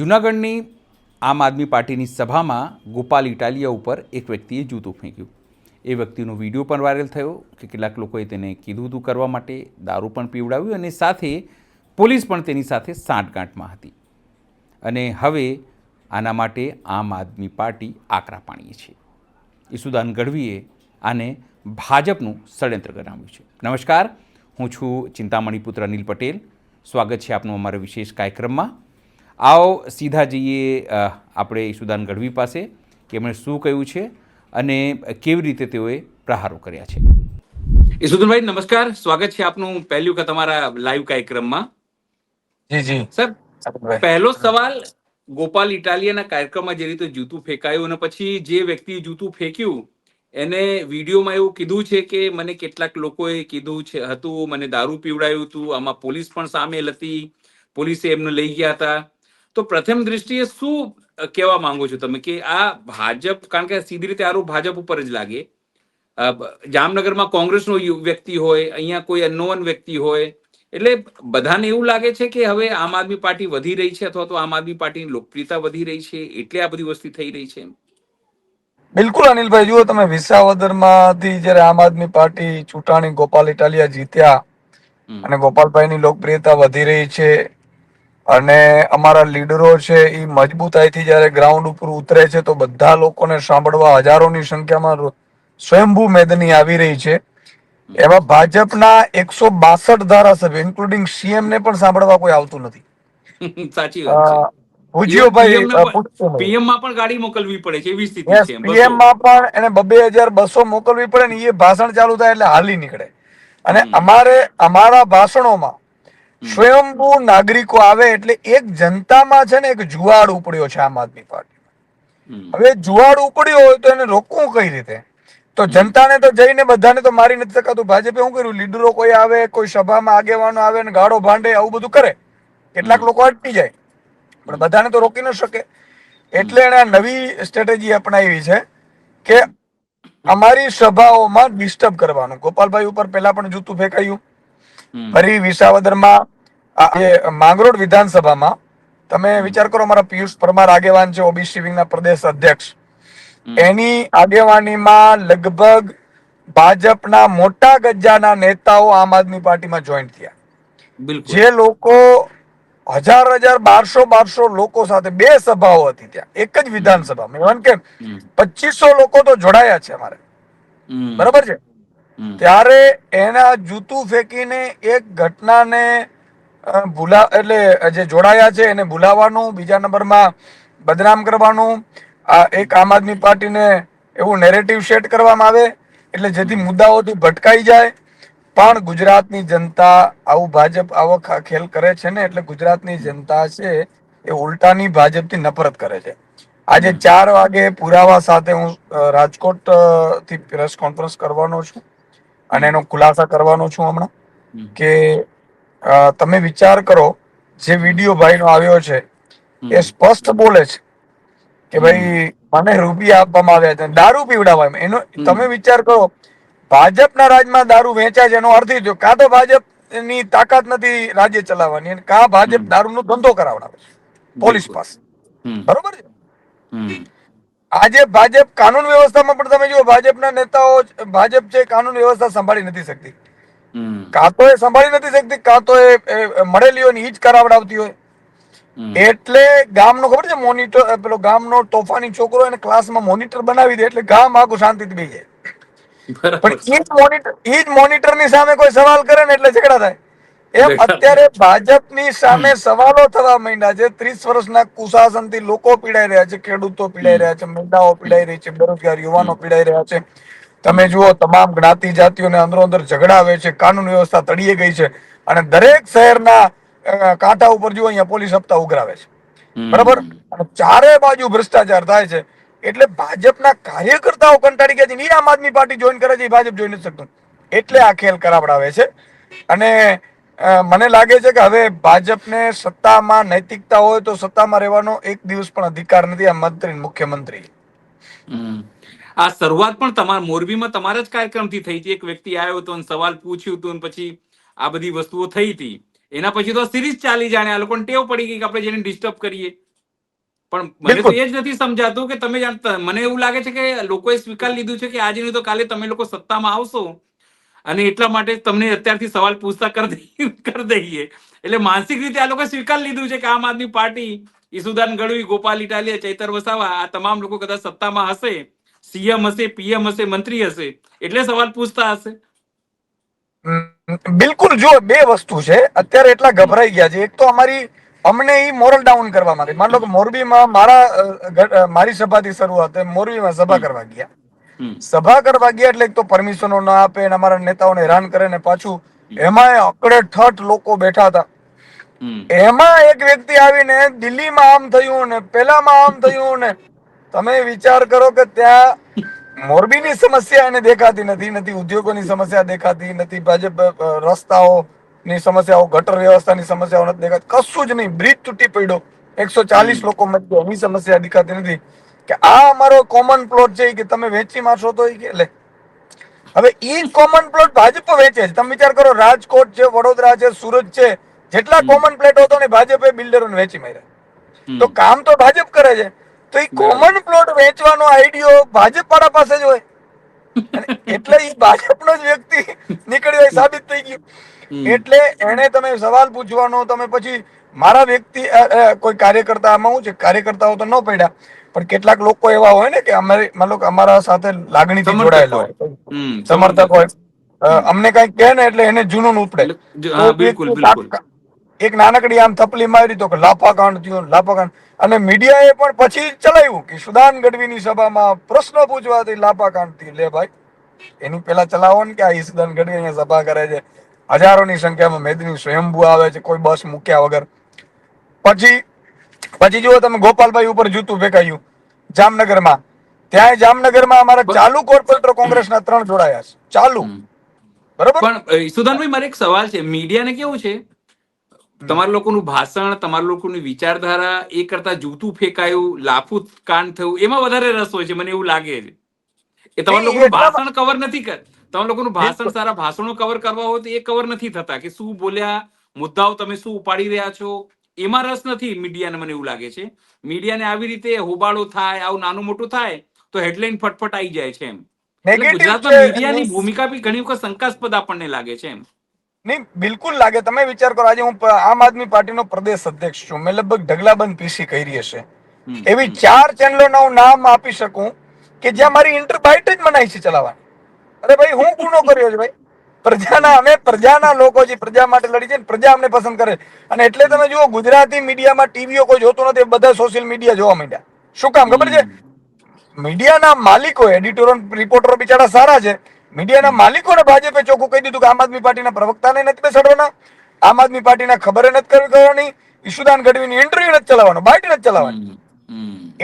જૂનાગઢની આમ આદમી પાર્ટીની સભામાં ગોપાલ ઇટાલિયા ઉપર એક વ્યક્તિએ જૂતું ફેંક્યું. એ વ્યક્તિનો વિડીયો પણ વાયરલ થયો કે કેટલાક લોકોએ તેને કીધું હતું કરવા માટે, દારૂ પણ પીવડાવ્યું અને સાથે પોલીસ પણ તેની સાથે સાંઠગાંઠમાં હતી. અને હવે આના માટે આમ આદમી પાર્ટી આકરા પાણીએ છે. ઈસુદાન ગઢવીએ આને ભાજપનું ષડયંત્ર ગણાવ્યું છે. નમસ્કાર, હું છું ચિંતામણી પુત્ર અનિલ પટેલ. સ્વાગત છે આપનું અમારા વિશેષ કાર્યક્રમમાં. આવો સીધા જઈએ આપણે ઈસુદાન ગઢવી પાસે કે એમણે શું કહ્યું છે અને કેવી રીતે તેઓએ પ્રહારો કર્યા છે. ઈસુદાનભાઈ નમસ્કાર, સ્વાગત છે આપનું પહેલું કે તમારા લાઈવ કાર્યક્રમમાં. જી જી સર, પહેલો સવાલ, ગોપાલ ઇટાલિયાના કાર્યક્રમમાં જે રીતે જૂતું ફેંકાયું અને પછી જે વ્યક્તિએ જૂતું ફેંક્યું એને વિડીયોમાં એવું કીધું છે કે મને કેટલાક લોકોએ કીધું છે હતું, મને દારૂ પીવડાયું હતું, આમાં પોલીસ પણ સામેલ હતી, પોલીસે એમને લઈ ગયા હતા. તો પ્રથમ દ્રષ્ટિએ શું કહેવા માંગો છો તમે કે આ ભાજપ, કારણ કે સીધી રીતે આરોપ ભાજપ ઉપર જ લાગે. જામનગરમાં કોંગ્રેસનો વ્યક્તિ હોય, અહીંયા કોઈ અનનોન વ્યક્તિ હોય, એટલે બધાને એવું લાગે છે કે હવે આમ આદમી પાર્ટી વધી રહી છે અથવા તો આમ આદમી પાર્ટીની લોકપ્રિયતા વધી રહી છે એટલે આ બધી વસ્તુ થઈ રહી છે. બિલકુલ અનિલભાઈ, જુઓ તમે, વિસાવદરમાંથી જ્યારે આમ આદમી પાર્ટી ચૂંટણી ગોપાલ ઇટાલિયા જીત્યા અને ગોપાલભાઈની લોકપ્રિયતા વધી રહી છે અને અમારા લીડરો છે એ મજબૂતાઈથી જ્યારે ગ્રાઉન્ડ ઉપર ઉતરે છે તો બધા લોકોને સાંભળવા હજારોની સંખ્યામાં સ્વયંભૂ મેદની આવી રહી છે. એમાં ભાજપના 162 ધારાસભ્યો ઇન્ક્લુડિંગ સીએમ ને પણ સાંભળવા કોઈ આવતું નથી. સાચી વાત છે. પીએમ માં પણ ગાડી મોકલવી પડે છે એવી સ્થિતિ છે. પીએમ માં પણ એને 2200 મોકલવી પડે ને એ ભાષણ ચાલુ થાય એટલે હાલી નીકળે. અને અમારા ભાષણોમાં સ્વયંભૂ નાગરિકો આવે એટલે એક જનતામાં છે ને એક જુવાડ ઉપડ્યો છે આમ આદમી પાર્ટી. હવે જુવાડ ઉપડ્યો હોય તો એને રોકવું કઈ રીતે? તો જનતાને તો જઈને બધાને તો મારી નથી શકાતું. ભાજપે શું કર્યું? લીડરો કોઈ આવે, કોઈ સભામાં આગેવાનો આવે ને ગાળો ભાંડે, આવું બધું કરે. કેટલાક લોકો અટકી જાય પણ બધાને તો રોકી ન શકે. એટલે એને નવી સ્ટ્રેટેજી અપનાવી છે કે અમારી સભાઓમાં ડિસ્ટર્બ કરવાનું. ગોપાલભાઈ ઉપર પહેલા પણ જૂતું ફેંકાયું, ફરી વિસાવદરમાં માંગરોળ વિધાનસભામાં તમે વિચાર કરો, અમારા પિયુષ પરમાર આગેવાન છે, ઓબીસી વિંગના પ્રદેશ અધ્યક્ષ, એની આગેવાનીમાં લગભગ ભાજપના મોટા ગજ્જાના નેતાઓ આમ આદમી પાર્ટીમાં જોઈન્ટ થયા. જે લોકો 1200 લોકો સાથે 2 સભાઓ હતી ત્યાં, એક જ વિધાનસભામાં, કે 2500 લોકો તો જોડાયા છે અમારે, બરાબર છે. ત્યારે એના જૂતું ફેંકીને એક ઘટનાને એટલે જે જોડાયા છે એને ભૂલાવાનું, બીજા નંબરમાં બદનામ કરવાનું, એક આમ આદમી પાર્ટીને એવું નેરેટિવ સેટ કરવામાં આવે એટલે જેથી મુદ્દાઓથી ભટકાઈ જાય. પણ ગુજરાતની જનતા આવું ભાજપ આવો ખેલ કરે છે ને એટલે ગુજરાતની જનતા છે એ ઉલટાની ભાજપથી નફરત કરે છે. આજે 4 વાગે પુરાવા સાથે હું રાજકોટ થી પ્રેસ કોન્ફરન્સ કરવાનો છું અને એનો ખુલાસા કરવાનો છું હમણાં. કે તમે વિચાર કરો, જે વિડીયો ભાઈનો આવ્યો છે એ સ્પષ્ટ બોલે છે કે ભાઈ મને રૂપિયા આપવામાં આવ્યા છે, દારૂ પીવડાવવામાં. એનો તમે વિચાર કરો, ભાજપના રાજમાં દારૂ વેચાય છે, એનો અર્થ એ થયો કાં તો ભાજપની તાકાત નથી રાજ્ય ચલાવવાની, કાં ભાજપ દારૂનો ધંધો કરાવડાવે પોલીસ પાસે, બરોબર છે. આજે ભાજપ કાનૂન વ્યવસ્થામાં પણ તમે જુઓ, ભાજપના નેતાઓ, ભાજપ છે કાનૂન વ્યવસ્થા સંભાળી નથી શકતી. કાં તો એ સંભાળી નથી શકતી, કાં તો એ મળેલી હોય ને ઈ જ કરાવડાવતી હોય. એટલે ગામનો, ખબર છે, મોનિટર, પેલો ગામનો તોફાની છોકરો એને ક્લાસમાં મોનિટર બનાવી દે એટલે ગામ આખું શાંતિથી બેસી જાય. પણ ઈ જ મોનિટરની સામે કોઈ સવાલ કરે ને એટલે ઝઘડા થાય. એમ અત્યારે ભાજપની સામે સવાલો થવા માંડ્યા છે. 30 વર્ષના કુશાસનથી લોકો પીડાઈ રહ્યા છે, ખેડૂતો પીડાઈ રહ્યા છે, મહિલાઓ પીડાઈ રહી છે, બેરોજગાર યુવાનો પીડાઈ રહ્યા છે. તમે જુઓ, તમામ જ્ઞાતિ જાતિઓને અંદરો અંદર ઝઘડા આવે છે, કાનૂન વ્યવસ્થા તળિયે ગઈ છે અને દરેક શહેરના કાંઠા ઉપર જુઓ, અહીંયા પોલીસ હપ્તા ઉઘરાવે છે, બરાબર. અને ચારે બાજુ ભ્રષ્ટાચાર થાય છે. એટલે ભાજપના કાર્યકર્તાઓ કંટાળી ગયા છે. આમ આદમી પાર્ટી જોઈન કરે છે, ભાજપ જોઈ નથી શકતું, એટલે આ ખેલ કરાવડાવે છે. અને મને લાગે છે કે હવે ભાજપને સત્તામાં નૈતિકતા હોય તો સત્તામાં રહેવાનો એક દિવસ પણ અધિકાર નથી. આ મંત્રી, મુખ્યમંત્રી. આ શરૂઆત પણ તમારા મોરબીમાં તમારા જ કાર્યક્રમથી થઈ હતી. એક વ્યક્તિ આવ્યો હતો અને સવાલ પૂછ્યું હતું અને પછી આ બધી વસ્તુઓ થઈ હતી. એના પછી તો સિરીઝ ચાલી, જાણે આ લોકોને ટેવ પડી ગઈ કે આપણે જેને ડિસ્ટર્બ કરીએ. પણ મને તો બિલકુલ એ જ નથી સમજાતું કે તમે મને એવું લાગે છે કે લોકોએ સ્વીકાર લીધું છે કે આજે નહીં તો કાલે તમે લોકો સત્તામાં આવશો અને એટલા માટે તમને અત્યારથી સવાલ પૂછતા કરી દઈએ. એટલે માનસિક રીતે આ લોકો સ્વીકાર લીધું છે કે આમ આદમી પાર્ટી, ઈસુદાન ગઢવી, ગોપાલ ઇટાલિયા, ચૈતર વસાવા આ તમામ લોકો કદાચ સત્તામાં હશે, સીએમ હશે, પીએમ હશે, મંત્રી હશે, એટલે સવાલ પૂછતા હશે. બિલકુલ. જો બે વસ્તુ છે, અત્યારે એટલા ગભરાઈ ગયા છે. એક તો અમને ઈ મોરલ ડાઉન કરવા માંગે. માન લો કે મોરબીમાં મારી સભાથી શરૂઆત, મોરબીમાં સભા કરવા ગયા. સભા કરવા ગયા એટલે એક તો પરમિશનો ના આપે અને અમારા નેતાઓને હેરાન કરે ને પાછું એમાં અકડે ઠઠ લોકો બેઠા હતા. એમાં એક વ્યક્તિ આવીને દિલ્હીમાં આમ થયું ને પેલામાં આમ થયું ને, તમે વિચાર કરો કે ત્યાં મોરબીની સમસ્યા એને દેખાતી નથી, નથી ઉદ્યોગોની સમસ્યા દેખાતી નથી, ભાજપ રસ્તાઓની સમસ્યાઓ, ગટર વ્યવસ્થાની સમસ્યાઓ નથી દેખાતી, કશું જ નહીં. બ્રિજ તૂટી પડ્યો, 140 લોકો મરી એની સમસ્યા દેખાતી નથી. કે આ અમારો કોમન પ્લોટ છે કે તમે વેચી મારશો તો લે. હવે ઈ કોમન પ્લોટ ભાજપ વેચે છે. તમે વિચાર કરો, રાજકોટ છે, વડોદરા છે, સુરત છે, જેટલા કોમન પ્લોટ હતો ને ભાજપે બિલ્ડરોને વેચી માર્યા. તો કામ તો ભાજપ કરે છે, તો ઈ કોમન પ્લોટ વેચવાનો આઈડિયો ભાજપ વાળા પાસે જ હોય. અને એટલે ઈ ભાજપનો જ વ્યક્તિ નીકળ્યો સાબિત થઈ ગયું. એટલે એને તમે સવાલ પૂછવાનો, તમે પછી મારા વ્યક્તિ કોઈ કાર્યકર્તા, આમાં શું છે, કાર્યકર્તાઓ તો ન પડ્યા, પણ કેટલાક લોકો એવા હોય ને કે અમારા સાથે લાગણીથી જોડાયેલા હોય, સમર્થક હોય, અમને કઈ કહે ને એટલે એને જૂનૂન ઉપડે. તો એક નાનકડી આમ થપલી મારી તો કે લાફાકાંડ થયો, લાફાકાંડ. અને મીડિયાએ પણ પછી ચલાવ્યું કે સુદાન ગઢવીની સભામાં પ્રશ્ન પૂછવાથી લાફાકાંડ થી. લે ભાઈ, એની પેલા ચલાવો ને કે આ સુદાન ગઢવી અહીંયા સભા કરે છે, હજારોની સંખ્યામાં મેદની સ્વયંભૂ આવે છે કોઈ બસ મૂક્યા વગર. પછી જુઓ તમે ગોપાલભાઈ ઉપર જૂતું ફેંકાયું જામનગરમાં. ત્યાં જામનગરમાં અમારા ચાલુ કોર્પોરેટર કોંગ્રેસના 3 જોડાયા છે, ચાલુ. બરોબર. પણ સુદાનભાઈ, મારે એક સવાલ છે. મીડિયાને કેવું છે, તમારા લોકોનું ભાષણ, તમારા લોકોની વિચારધારા એ કરતા જૂતું ફેંકાયું, લાફું કાંડ થયું, એમાં વધારે રસ હોય છે, મને એવું લાગે છે. એ તમારા લોકોનું ભાષણ કવર નથી કરતા. તમારા લોકોનું ભાષણ, સારા ભાષણો કવર કરવા હોય તો એ કવર નથી થતા, કે શું બોલ્યા, મુદ્દાઓ તમે શું ઉપાડી રહ્યા છો, એમાં રસ નથી મીડિયાને. મને એવું લાગે છે મીડિયાને આવી રીતે હોબાળો થાય, આવું નાનું મોટું થાય તો હેડલાઇન ફટફટ આવી જાય છે એમ. એટલે ગુજરાતમાં મીડિયાની ભૂમિકા બી ઘણી વખત શંકાસ્પદ આપણને લાગે છે એમ. નહીં, બિલકુલ લાગે. તમે વિચાર કરો, આજે હું આમ આદમી પાર્ટીનો પ્રદેશ અધ્યક્ષ છું. મેં લગભગ ઢગલાબંધ પીસી કરી હશે. એવી 4 ચેનલોના હું નામ આપી શકું કે જ્યાં મારી ઇન્ટરબાઇટ જ મનાઈ છે ચલાવવાની. અરે ભાઈ, હું ગુનો કર્યો છે ભાઈ? અમે પ્રજાના લોકો છીએ, પ્રજા માટે લડી છે, પ્રજા અમને પસંદ કરે. અને એટલે તમે જુઓ, ગુજરાતી મીડિયામાં ટીવીઓ કોઈ જોતું નથી, બધા સોશિયલ મીડિયા જોવા માંડ્યા. શું કામ ખબર છે? મીડિયાના માલિકો, એડિટરો, રિપોર્ટરો બિચારા સારા છે. મીડિયાના માલિકોને ભાજપે ચોખ્ખું કહી દીધું કે આમ આદમી પાર્ટીના પ્રવક્તાને નથી બેસાડવાના, આમ આદમી પાર્ટીના ખબર નથી કરવાની, ઈશુદાન ગઢવીની ઇન્ટરવ્યુ નથી ચલાવવાનો, બાઇટ નથી ચલાવવાની.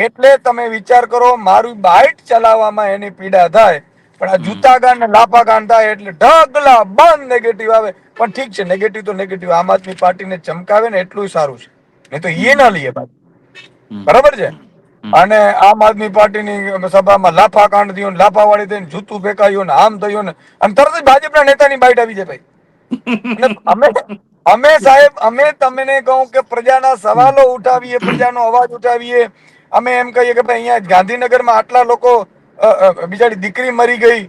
એટલે તમે વિચાર કરો, મારું બાઇટ ચલાવવામાં એની પીડા થાય, પણ આ જૂતાગાન ને લાફાગાન થાય એટલે ઢગલા બંધ નેગેટિવ આવે. પણ ઠીક છે, નેગેટિવ તો નેગેટિવ, આમ આદમી પાર્ટીને ચમકાવે ને એટલું સારું છે, નહીં તો એ ના લઈએ ભાઈ. બરાબર છે. અને આમ આદમી પાર્ટીની સભામાં લાફાકાંડ થયું, લાફાવાળી થઈને જૂતું ફેંકાયું ને આમ થયું ને, અને તરત જ ભાજપના નેતાની બાઇટ આવી જાય ભાઈ. અમે સાહેબ, અમે તમને કહું કે પ્રજાના સવાલો ઉઠાવીએ, પ્રજાનો અવાજ ઉઠાવીએ. અમે એમ કહીએ કે ભાઈ અહીંયા ગાંધીનગરમાં આટલા લોકો, બિચારી દીકરી મરી ગઈ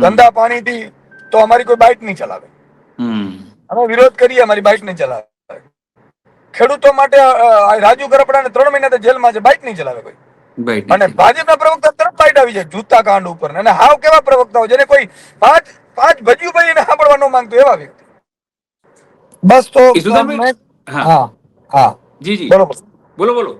ગંદા પાણીથી, તો અમારી કોઈ બાઇટ નહીં ચલાવે. અમે વિરોધ કરીએ, અમારી બાઇટ નહીં ચલાવે. ખેડૂતો માટે રાજુ કરપડા ને 3 મહિના જેલમાં છે, બાઇટ નહીં ચલાવે કોઈ. અને ભાજપના પ્રવક્તા તરત બાઇટ આવી જાય જૂતા કાંડ ઉપર. અને હાવ કેવા પ્રવક્તાઓ, જેને કોઈ પાંચ ભજ્યું ભાઈ એને સાંભળવા ન માંગતું એવા વ્યક્તિ. બસ તો હા હા જી જી બરોબર, બોલો બોલો.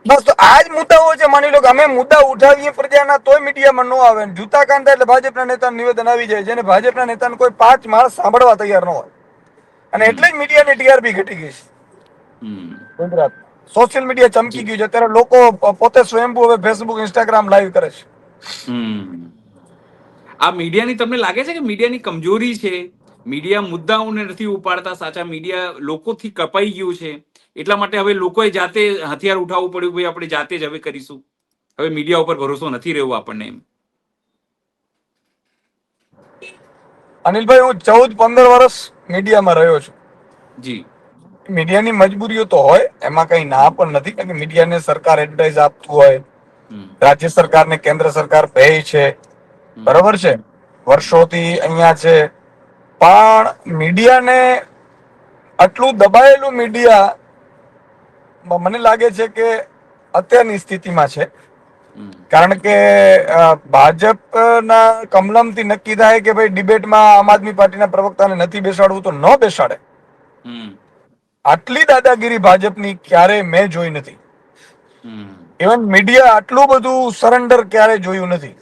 બસ તો આ જ મુદ્દાઓ છે. માની લો કે અમે મુદ્દા ઉઠાવીએ પ્રજાના, તોય મીડિયામાં ન આવે. જૂતા કાંડ એટલે ભાજપના નેતાનું નિવેદન આવી જાય, જેને ભાજપના નેતાને કોઈ 5 માણસ સાંભળવા તૈયાર ન હોય. અને એટલે જ મીડિયાની ટીઆરપી ઘટી ગઈ છે ગુજરાત. સોશિયલ મીડિયા ચમકી ગયું છે. અત્યારે લોકો પોતે સ્વયંભૂ હવે ફેસબુક, ઇન્સ્ટાગ્રામ લાઈવ કરે છે. આ મીડિયાની તમને લાગે છે કે મીડિયાની કમજોરી છે? મીડિયા મુદ્દાઓને નથી ઉપાડતા, સાચા મીડિયા લોકોથી કપાઈ ગયું છે, એટલા માટે હવે લોકોએ જાતે હથિયાર ઉઠાવવું પડ્યું, ભાઈ આપણે જાતે જ હવે કરીશું, હવે મીડિયા ઉપર ભરોસો નથી રહ્યો આપણને એમ. અનિલભાઈ, હું 14-15 વર્ષ મીડિયામાં રહ્યો છું. જી. મીડિયાની મજબૂરીઓ તો હોય, એમાં કઈ ના પણ નથી, કારણ કે મીડિયાને સરકાર એડવાઇસ આપતું હોય, રાજ્ય સરકાર ને કેન્દ્ર સરકાર બે છે, બરોબર છે, વર્ષોથી અહીંયા છે, પણ મીડિયાને આટલું દબાયેલું મીડિયા મને લાગે છે કે અત્યારની સ્થિતિમાં છે, કારણ કે ભાજપના કમલમથી નક્કી થાય કે ભાઈ ડિબેટમાં આમ આદમી પાર્ટીના પ્રવક્તાને નથી બેસાડવું તો ન બેસાડે. આટલી દાદાગીરી ભાજપની ક્યારે મેં જોઈ નથી. ઇવન મીડિયા આટલું બધું સરેન્ડર ક્યારે જોયું નથી.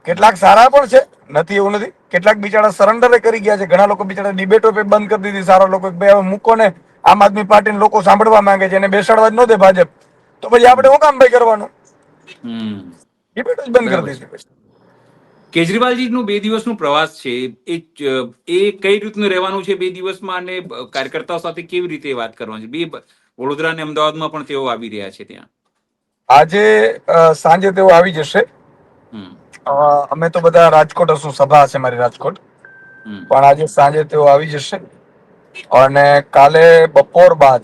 કેટલાક સારા પણ છે, નથી એવું નથી, કેટલાક બિચારા સરેન્ડર કરી ગયા છે, ઘણા લોકો બિચારા ડિબેટો બંધ કરી દીધી, સારા લોકો હવે મૂકો ને, આમ આદમી પાર્ટીના લોકો સાંભળવા માંગે છે, એને બેસાડવા જ ન દે ભાજપ, તો પછી આપણે શું કામ ભાઈ કરવાનું, ડિબેટો જ બંધ કરી દીધી. કેજરીવાલજીનું 2 દિવસનું પ્રવાસ છે, એ કઈ રીતનું રહેવાનું છે 2 દિવસમાં, અને કાર્યકર્તાઓ સાથે કેવી રીતે વાત કરવાની છે? વડોદરા અને અમદાવાદમાં પણ તેઓ આવી રહ્યા છે ત્યાં. આજે સાંજે તેઓ આવી જશે. અમે તો બધા રાજકોટ હશું, સભા છે મારી રાજકોટ, પણ આજે સાંજે તેઓ આવી જશે, અને કાલે બપોર બાદ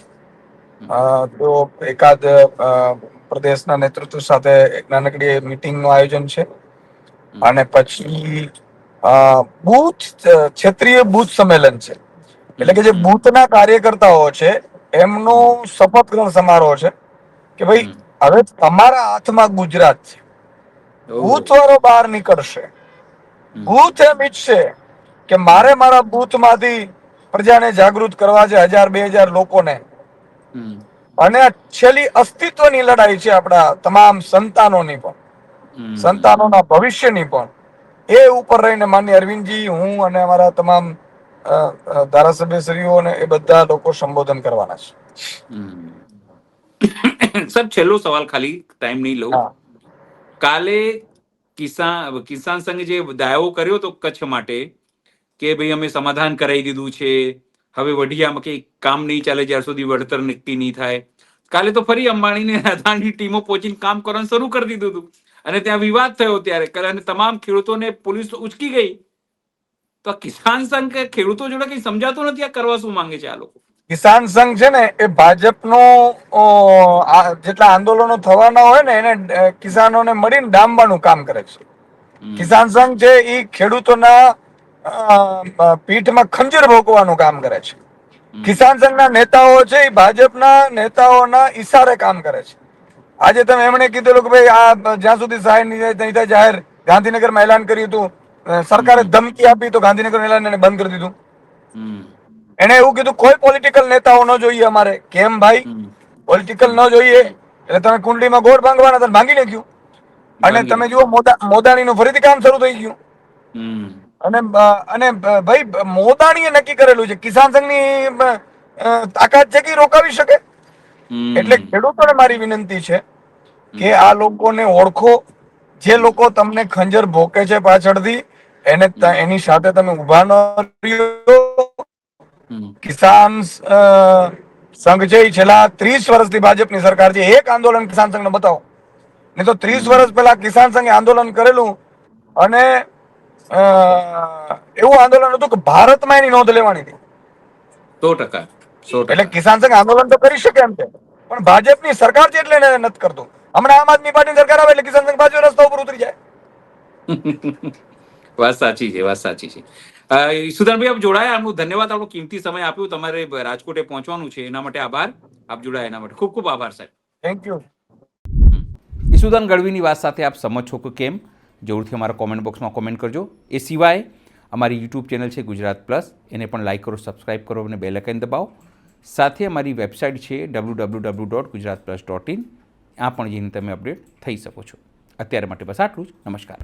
તેઓ એકાદ પ્રદેશના નેતૃત્વ સાથે એક નાનકડી મીટિંગનું આયોજન છે, અને પછી બૂથ ક્ષેત્રીય બૂથ સંમેલન છે, એટલે કે જે બૂથના કાર્યકર્તાઓ છે એમનો શપથ ગ્રહણ સમારોહ છે કે ભાઈ હવે તમારા હાથમાં ગુજરાત છે. બૂથ વાળો બહાર નીકળશે, બૂથ એમ ઈચ્છશે કે મારે મારા બૂથ માંથી પ્રજાને જાગૃત કરવા છે, 1000-2000 લોકોને, અને છેલ્લી અસ્તિત્વની લડાઈ છે આપણા તમામ સંતાનોની પણ, સંતાનોના ભવિષ્યની પણ. એ ઉપર રહીને માનનીય અરવિંદજી, હું અને અમારા તમામ ધારાસભ્યશ્રીઓ અને એ બધા લોકો સંબોધન કરવાના છે. સર, છેલ્લો સવાલ, ખાલી ટાઈમ નહીં લઉં. કાલે કિસાન સંઘે જે દાવો કર્યો હતો કચ્છ માટે કે ભાઈ અમે સમાધાન કરાવી દીધું છે, હવે વઢિયામાં કઈ કામ નહીં ચાલે જ્યાં સુધી વળતર નક્કી નહીં થાય, કાલે તો ફરી અંબાણીને અદાણીની ટીમો પહોંચીને કામ કરવાનું શરૂ કરી દીધું હતું, અને ત્યાં વિવાદ થયો ત્યારે, અને તમામ ખેડૂતોને પોલીસ ઉચકી ગઈ. તો કિસાન સંઘ કે ખેડૂતો જોડે કઈ સમજાતું નથી, આ કરવા શું માંગે છે આ લોકો? કિસાન સંઘ છે ને એ ભાજપનો જેટલા આંદોલનો થવાના હોય ને એને કિસાનોને મળીને ડામવાનું કામ કરે છે. કિસાન સંઘ છે એ ખેડૂતોના પીઠમાં ખંજર ભોગવાનું કામ કરે છે. કિસાન સંઘના નેતાઓ છે એ ભાજપના નેતાઓના ઈશારે કામ કરે છે. આજે તમે એમણે કીધેલું કે ભાઈ આ જ્યાં સુધી સહાય નહીં થાય જાહેર, ગાંધીનગરમાં એલાન કર્યું હતું, સરકારે ધમકી આપી તો ગાંધીનગર એલાન એને બંધ કરી દીધું. એને એવું કીધું કોઈ પોલિટિકલ નેતાઓ ન જોઈએ અમારે. કેમ ભાઈ પોલિટિકલ ન જોઈએ? એટલે તમે કુંડલીમાં ગોળ ભાંગવાના હતા, ભાંગી નાખ્યું. અને તમે જુઓ મોદાણીનું ફરીથી કામ શરૂ થઈ ગયું. અને ભાઈ મોદાણીએ નક્કી કરેલું છે, કિસાન સંઘની તાકાત છે કે રોકાવી શકે. એટલે ખેડૂતોને મારી વિનંતી છે કે આ લોકોને ઓળખો, જે લોકો તમને ખંજર ભોકે છે પાછળથી, એની સાથે તમે ઉભા ન રહ્યો. કિસાન સંઘ છે એ છેલ્લા 30 વર્ષથી ભાજપની સરકાર છે, એક આંદોલન કિસાન સંઘને બતાવો, નહીં તો 30 વર્ષ પહેલા કિસાન સંઘે આંદોલન કરેલું, અને એવું આંદોલન હતું કે ભારતમાં એની નોંધ લેવાની હતી. 100%. એટલે કિસાન સંઘ આંદોલન તો કરી શકે એમ છે, પણ ભાજપની સરકાર છે એટલે એને નથી કરતું. હમણાં આમ આદમી પાર્ટીની સરકાર આવે એટલે કિસાન સંઘ પાછો રસ્તા ઉપર ઉતરી જાય. વાત સાચી છે, વાત સાચી છે. ઈસુદાનભાઈ, આપ જોડાયા, આપનો ધન્યવાદ, આપણો કિંમતી સમય આપ્યો. તમારે રાજકોટે પહોંચવાનું છે, એના માટે આભાર. આપ જોડાયા એના માટે ખૂબ ખૂબ આભાર સાહેબ. Thank you. ઈસુદાન ગઢવીની વાત સાથે આપ સમજ છો કે કેમ? જરૂરથી અમારા કોમેન્ટ બોક્સમાં કોમેન્ટ કરજો. એ સિવાય અમારી યુટ્યુબ ચેનલ છે ગુજરાત પ્લસ, એને પણ લાઇક કરો, સબસ્ક્રાઇબ કરો અને બેલ આઇકન દબાવો. સાથે અમારી વેબસાઇટ છે www.gujaratplus.in, આ પણ જઈને તમે અપડેટ થઈ શકો છો. અત્યારે માટે બસ આટલું જ. નમસ્કાર.